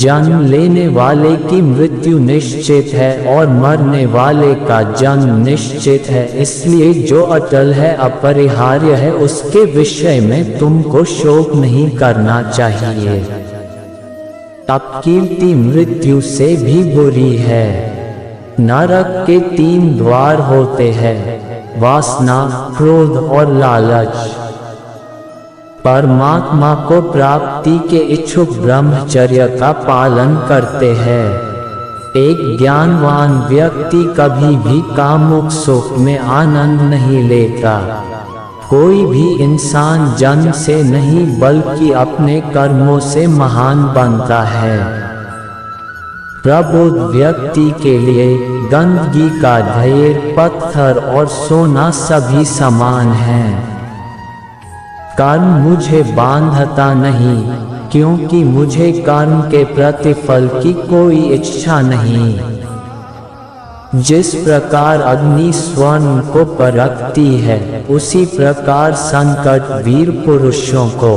जन्म लेने वाले की मृत्यु निश्चित है और मरने वाले का जन्म निश्चित है, इसलिए जो अटल है, अपरिहार्य है, उसके विषय में तुमको शोक नहीं करना चाहिए। अपकीर्ति मृत्यु से भी बुरी है। नरक के 3 द्वार होते हैं, वासना, क्रोध और लालच। परमात्मा को प्राप्ति के इच्छुक ब्रह्मचर्य का पालन करते हैं। एक ज्ञानवान व्यक्ति कभी भी कामुक सुख में आनंद नहीं लेता। कोई भी इंसान जन्म से नहीं बल्कि अपने कर्मों से महान बनता है। प्रबुद्ध व्यक्ति के लिए गंदगी का ढेर, पत्थर और सोना सभी समान हैं। कर्म मुझे बांधता नहीं, क्योंकि मुझे कर्म के प्रतिफल की कोई इच्छा नहीं। जिस प्रकार अग्नि स्वर्ण को परखती है, उसी प्रकार संकट वीर पुरुषों को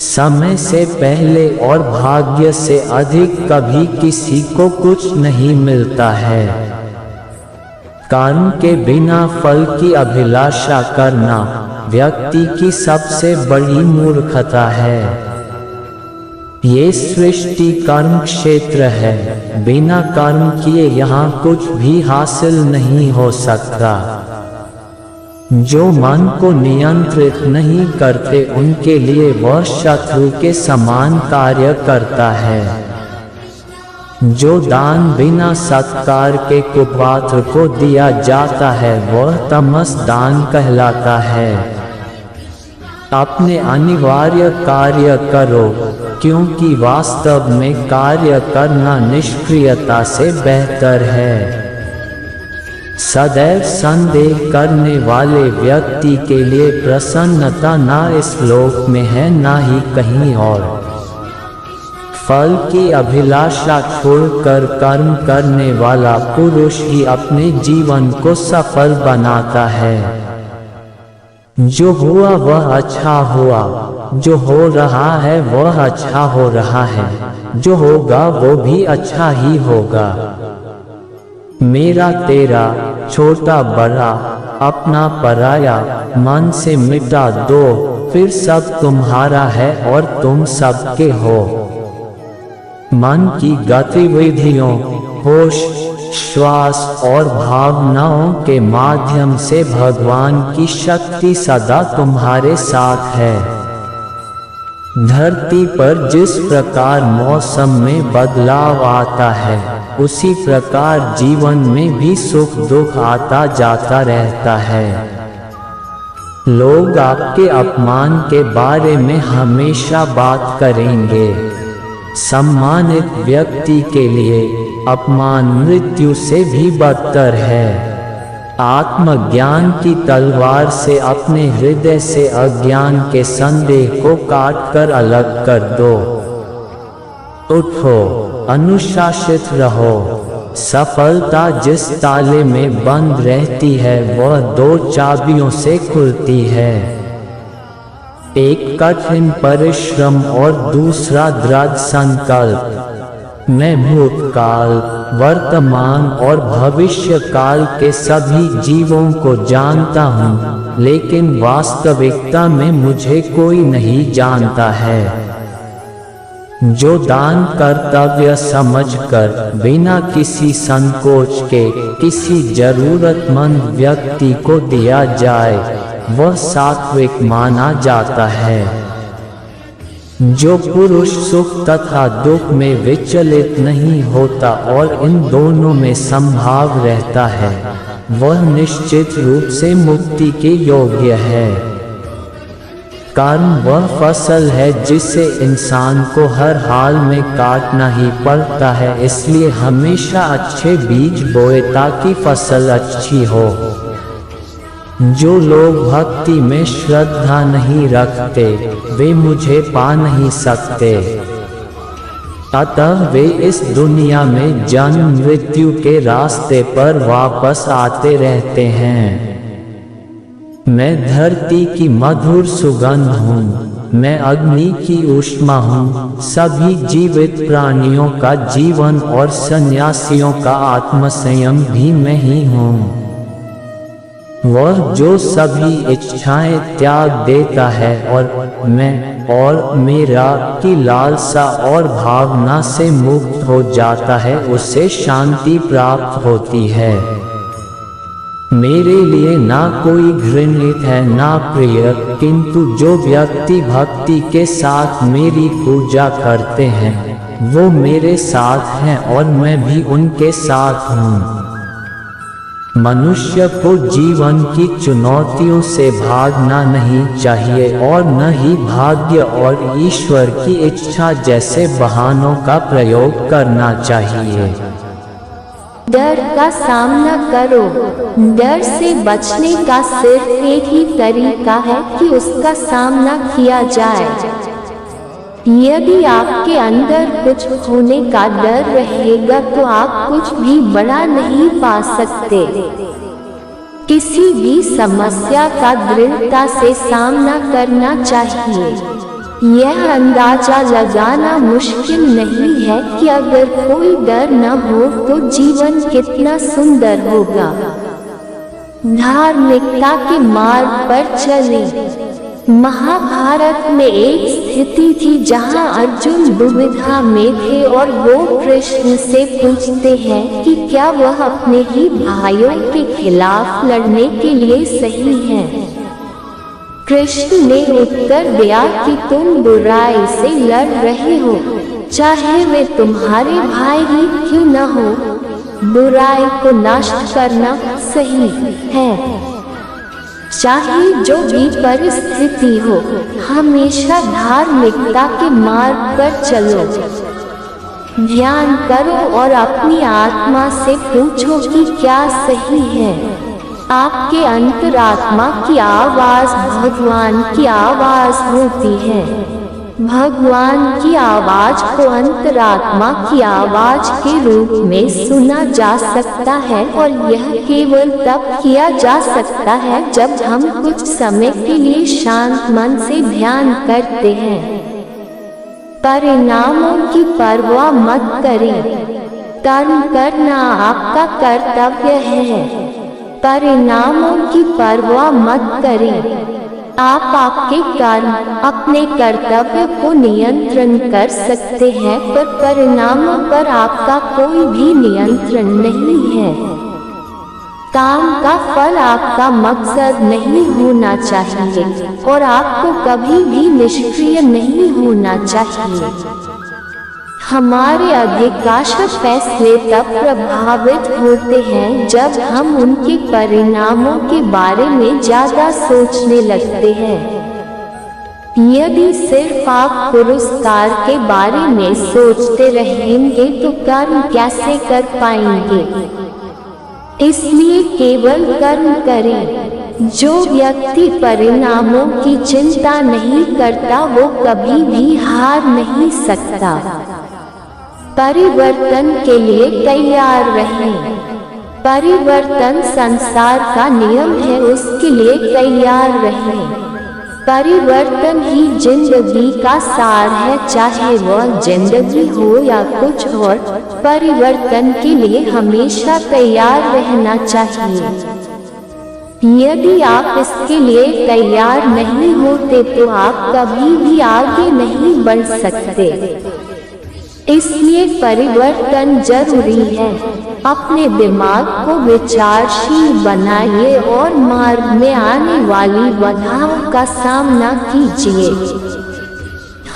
समय से पहले और भाग्य से अधिक कभी किसी को कुछ नहीं मिलता है। कर्म के बिना फल की अभिलाषा करना व्यक्ति की सबसे बड़ी मूर्खता है। ये सृष्टि कर्म क्षेत्र है, बिना कर्म किए यहाँ कुछ भी हासिल नहीं हो सकता। जो मन को नियंत्रित नहीं करते, उनके लिए वह शत्रु के समान कार्य करता है। जो दान बिना सत्कार के कुपात्र को दिया जाता है, वह तमस दान कहलाता है। अपने अनिवार्य कार्य करो, क्योंकि वास्तव में कार्य करना निष्क्रियता से बेहतर है। सदैव संदेह करने वाले व्यक्ति के लिए प्रसन्नता ना इस लोक में है, ना ही कहीं और। फल की अभिलाषा छोड़कर कर्म करने वाला पुरुष ही अपने जीवन को सफल बनाता है। जो हुआ वह अच्छा हुआ, जो हो रहा है वह अच्छा हो रहा है, जो होगा वो भी अच्छा ही होगा। मेरा तेरा, छोटा बड़ा, अपना पराया, मन से मिटा दो, फिर सब तुम्हारा है और तुम सबके हो। मन की गतिविधियों, होश, श्वास और भावनाओं के माध्यम से भगवान की शक्ति सदा तुम्हारे साथ है। धरती पर जिस प्रकार मौसम में बदलाव आता है, उसी प्रकार जीवन में भी सुख दुख आता जाता रहता है। लोग आपके अपमान के बारे में हमेशा बात करेंगे। सम्मानित व्यक्ति के लिए अपमान मृत्यु से भी बदतर है। आत्मज्ञान की तलवार से अपने हृदय से अज्ञान के संदेह को काटकर अलग कर दो। उठो, अनुशासित रहो। सफलता जिस ताले में बंद रहती है, वह 2 चाबियों से खुलती है। एक कठिन परिश्रम और दूसरा दृढ़ संकल्प। मैं भूतकाल, वर्तमान और भविष्य काल के सभी जीवों को जानता हूँ, लेकिन वास्तविकता में मुझे कोई नहीं जानता है। जो दान कर्तव्य समझकर बिना किसी संकोच के किसी जरूरतमंद व्यक्ति को दिया जाए, वह सात्विक माना जाता है। जो पुरुष सुख तथा दुख में विचलित नहीं होता और इन दोनों में संभाव रहता है, वह निश्चित रूप से मुक्ति के योग्य है। कर्म वह फसल है जिसे इंसान को हर हाल में काटना ही पड़ता है, इसलिए हमेशा अच्छे बीज बोए ताकि फसल अच्छी हो। जो लोग भक्ति में श्रद्धा नहीं रखते, वे मुझे पा नहीं सकते। अतः वे इस दुनिया में जन्म मृत्यु के रास्ते पर वापस आते रहते हैं। मैं धरती की मधुर सुगंध हूँ, मैं अग्नि की ऊष्मा हूँ। सभी जीवित प्राणियों का जीवन और सन्यासियों का आत्मसंयम भी मैं ही हूँ। वह जो सभी इच्छाएं त्याग देता है और मैं और मेरा की लालसा और भावना से मुक्त हो जाता है, उसे शांति प्राप्त होती है। मेरे लिए ना कोई घृणित है ना प्रिय, किंतु जो व्यक्ति भक्ति के साथ मेरी पूजा करते हैं वो मेरे साथ हैं और मैं भी उनके साथ हूँ। मनुष्य को जीवन की चुनौतियों से भागना नहीं चाहिए और न ही भाग्य और ईश्वर की इच्छा जैसे बहानों का प्रयोग करना चाहिए। डर का सामना करो। डर से बचने का सिर्फ एक ही तरीका है कि उसका सामना किया जाए। यदि आपके अंदर कुछ होने का डर रहेगा तो आप कुछ भी बड़ा नहीं पा सकते। किसी भी समस्या का दृढ़ता से सामना करना चाहिए। यह अंदाजा लगाना मुश्किल नहीं है कि अगर कोई डर न हो तो जीवन कितना सुंदर होगा। धार्मिकता के मार्ग पर चलें। महाभारत में एक स्थिति थी जहां अर्जुन दुविधा में थे और वो कृष्ण से पूछते हैं कि क्या वह अपने ही भाइयों के खिलाफ लड़ने के लिए सही हैं। कृष्ण ने उत्तर दिया कि तुम बुराई से लड़ रहे हो, चाहे वे तुम्हारे भाई ही क्यों न हो। बुराई को नष्ट करना सही है। चाहे जो भी परिस्थिति हो, हमेशा धार्मिकता के मार्ग पर चलो। ध्यान करो और अपनी आत्मा से पूछो कि क्या सही है। आपके अंतरात्मा की आवाज भगवान की आवाज होती है। भगवान की आवाज को अंतरात्मा की आवाज के रूप में सुना जा सकता है और यह केवल तब किया जा सकता है जब हम कुछ समय के लिए शांत मन से ध्यान करते हैं। परिणामों की परवाह मत करें। कर्म करना आपका कर्तव्य है। परिणामों की परवाह मत करें। आप आपके कर्म, अपने कर्तव्य को नियंत्रण कर सकते हैं, पर परिणामों पर आपका कोई भी नियंत्रण नहीं है। काम का फल आपका मकसद नहीं होना चाहिए और आपको कभी भी निष्क्रिय नहीं होना चाहिए। हमारे अधिकांश फैसले तब प्रभावित होते हैं जब हम उनके परिणामों के बारे में ज्यादा सोचने लगते हैं। यदि सिर्फ आप पुरस्कार के बारे में सोचते रहेंगे तो कर्म कैसे कर पाएंगे। इसलिए केवल कर्म करें। जो व्यक्ति परिणामों की चिंता नहीं करता वो कभी भी हार नहीं सकता। परिवर्तन के लिए तैयार रहें। परिवर्तन संसार का नियम है, उसके लिए तैयार रहें। परिवर्तन ही जिंदगी का सार है, चाहे वह जिंदगी हो या कुछ और। परिवर्तन के लिए हमेशा तैयार रहना चाहिए। यदि आप इसके लिए तैयार नहीं होते तो आप कभी भी आगे नहीं बढ़ सकते। इसलिए परिवर्तन जरूरी है। अपने दिमाग को विचारशील बनाइए और मार्ग में आने वाली बाधाओं का सामना कीजिए।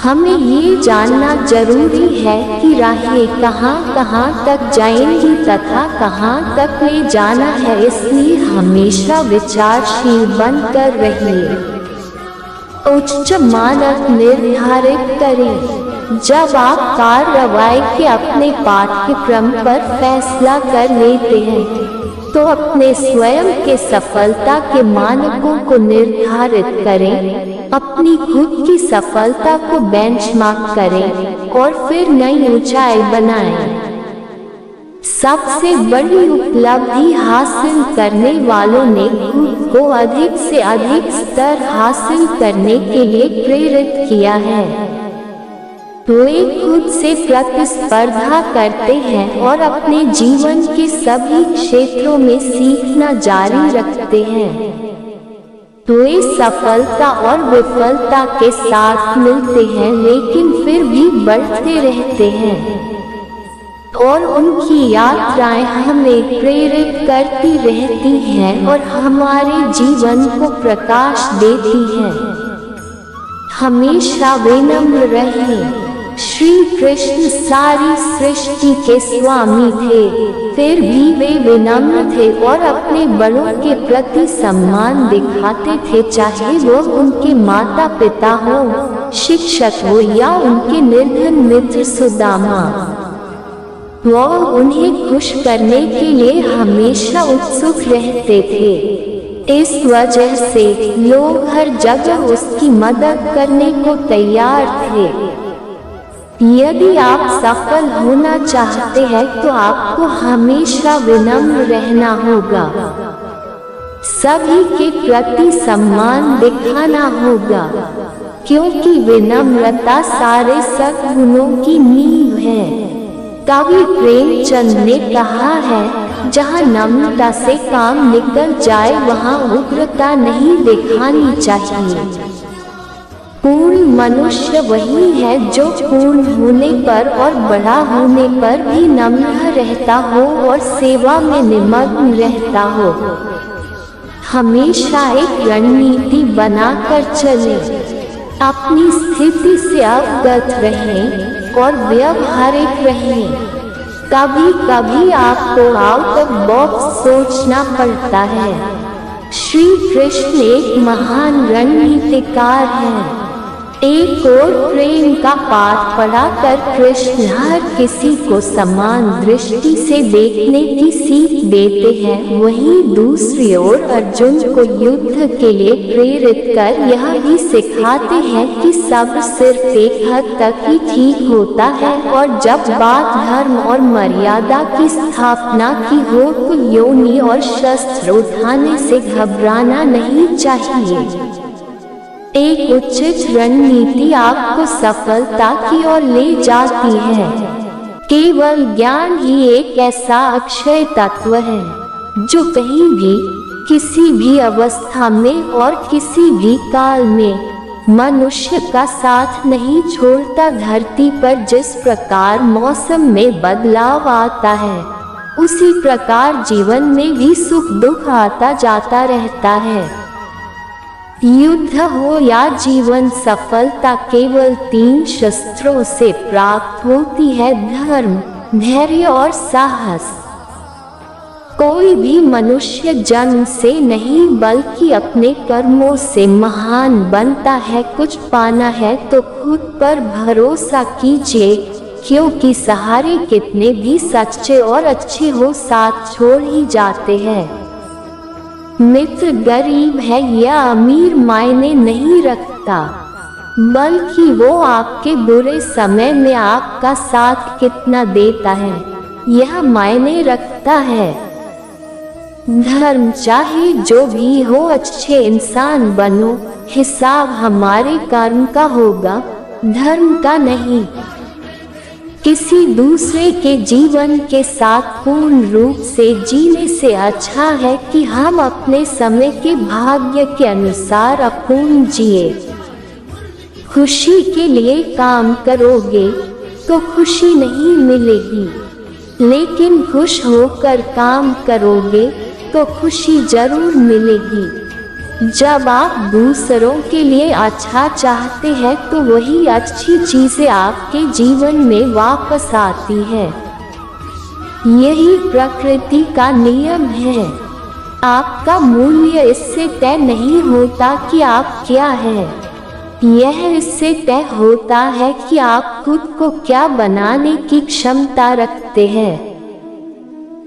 हमें ये जानना जरूरी है कि राहें कहाँ तक जाएंगी तथा कहाँ तक ले जाना है, इसलिए हमेशा विचारशील बनकर रहिए। उच्च मानक निर्धारित करें। जब आप कार्रवाई के अपने पाठ्यक्रम पर फैसला कर लेते हैं तो अपने स्वयं के सफलता के मानकों को निर्धारित करें। अपनी खुद की सफलता को बेंचमार्क करें और फिर नई ऊंचाई बनाएं। सबसे बड़ी उपलब्धि हासिल करने वालों ने खुद को अधिक से अधिक स्तर हासिल करने के लिए प्रेरित किया है। वे खुद से प्रतिस्पर्धा करते हैं और अपने जीवन के सभी क्षेत्रों में सीखना जारी रखते हैं। वे सफलता और विफलता के साथ मिलते हैं, लेकिन फिर भी बढ़ते रहते हैं और उनकी यात्राएं हमें प्रेरित करती रहती हैं और हमारे जीवन को प्रकाश देती हैं। हमेशा विनम्र रहें। श्री कृष्ण सारी सृष्टि के स्वामी थे, फिर भी वे विनम्र थे और अपने बड़ों के प्रति सम्मान दिखाते थे, चाहे वो उनके माता पिता हो, शिक्षक हो या उनके निर्धन मित्र सुदामा। वो उन्हें खुश करने के लिए हमेशा उत्सुक रहते थे। इस वजह से लोग हर जगह उसकी मदद करने को तैयार थे। यदि आप सफल होना चाहते हैं तो आपको हमेशा विनम्र रहना होगा। सभी के प्रति सम्मान दिखाना होगा, क्योंकि विनम्रता सारे सद्गुणों की नींव है। कवि प्रेमचंद ने कहा है, जहाँ नम्रता से काम निकल जाए वहाँ उग्रता नहीं दिखानी चाहिए। पूर्ण मनुष्य वही है जो पूर्ण होने पर और बड़ा होने पर भी नम्र रहता हो और सेवा में निमग्न रहता हो। हमेशा एक रणनीति बनाकर चले, अपनी स्थिति से अवगत रहें और व्यवहारिक रहें। कभी कभी आपको आउट ऑफ बॉक्स सोचना पड़ता है। श्री कृष्ण एक महान रणनीतिकार हैं। एक और प्रेम का पाठ पढ़ाकर कृष्ण हर किसी को समान दृष्टि से देखने की सीख देते हैं। वहीं दूसरी ओर अर्जुन को युद्ध के लिए प्रेरित कर यह भी सिखाते हैं कि सब सिर्फ एक हद तक ही ठीक होता है और जब बात धर्म और मर्यादा की स्थापना की हो तो योनि और शस्त्र उठाने से घबराना नहीं चाहिए। एक उचित रणनीति आपको सफलता की ओर ले जाती है। केवल ज्ञान ही एक ऐसा अक्षय तत्व है जो कहीं भी, किसी भी अवस्था में और किसी भी काल में मनुष्य का साथ नहीं छोड़ता। धरती पर जिस प्रकार मौसम में बदलाव आता है, उसी प्रकार जीवन में भी सुख दुख आता जाता रहता है। युद्ध हो या जीवन, सफलता केवल 3 शस्त्रों से प्राप्त होती है: धर्म, धैर्य और साहस। कोई भी मनुष्य जन्म से नहीं बल्कि अपने कर्मों से महान बनता है। कुछ पाना है तो खुद पर भरोसा कीजिए, क्योंकि सहारे कितने भी सच्चे और अच्छे हो साथ छोड़ ही जाते हैं। मित्र गरीब है या अमीर मायने नहीं रखता, बल्कि वो आपके बुरे समय में आपका साथ कितना देता है यह मायने रखता है। धर्म चाहे जो भी हो, अच्छे इंसान बनो। हिसाब हमारे कर्म का होगा, धर्म का नहीं। किसी दूसरे के जीवन के साथ पूर्ण रूप से जीने से अच्छा है कि हम अपने समय के भाग्य के अनुसार अपूर्ण जिए। खुशी के लिए काम करोगे तो खुशी नहीं मिलेगी, लेकिन खुश होकर काम करोगे तो खुशी जरूर मिलेगी। जब आप दूसरों के लिए अच्छा चाहते हैं तो वही अच्छी चीजें आपके जीवन में वापस आती है। यही प्रकृति का नियम है। आपका मूल्य इससे तय नहीं होता कि आप क्या हैं, यह इससे तय होता है कि आप खुद को क्या बनाने की क्षमता रखते हैं।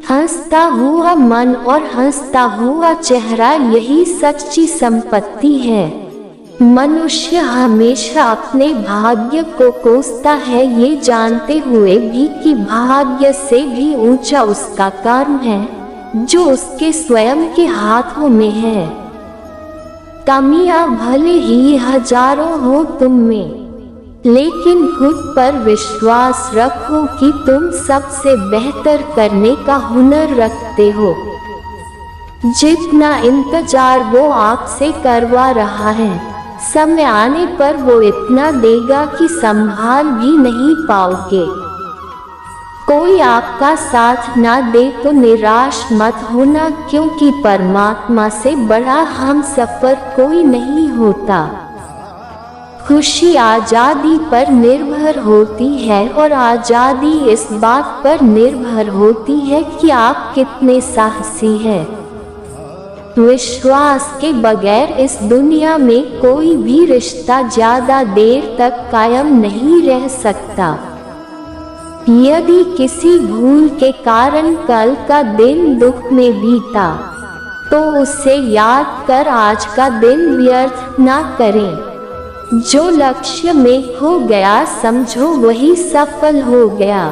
हंसता हुआ मन और हंसता हुआ चेहरा, यही सच्ची संपत्ति है। मनुष्य हमेशा अपने भाग्य को कोसता है, ये जानते हुए भी कि भाग्य से भी ऊंचा उसका कर्म है जो उसके स्वयं के हाथों में है। कमियां भले ही हजारों हो तुम में, लेकिन खुद पर विश्वास रखो कि तुम सबसे बेहतर करने का हुनर रखते हो। जितना इंतजार वो आपसे करवा रहा है, समय आने पर वो इतना देगा कि संभाल भी नहीं पाओगे। कोई आपका साथ ना दे तो निराश मत होना, क्योंकि परमात्मा से बड़ा हमसफर कोई नहीं होता। खुशी आज़ादी पर निर्भर होती है और आज़ादी इस बात पर निर्भर होती है कि आप कितने साहसी हैं। विश्वास के बगैर इस दुनिया में कोई भी रिश्ता ज्यादा देर तक कायम नहीं रह सकता। यदि किसी भूल के कारण कल का दिन दुख में बीता, तो उसे याद कर आज का दिन व्यर्थ ना करें। जो लक्ष्य में खो गया समझो वही सफल हो गया।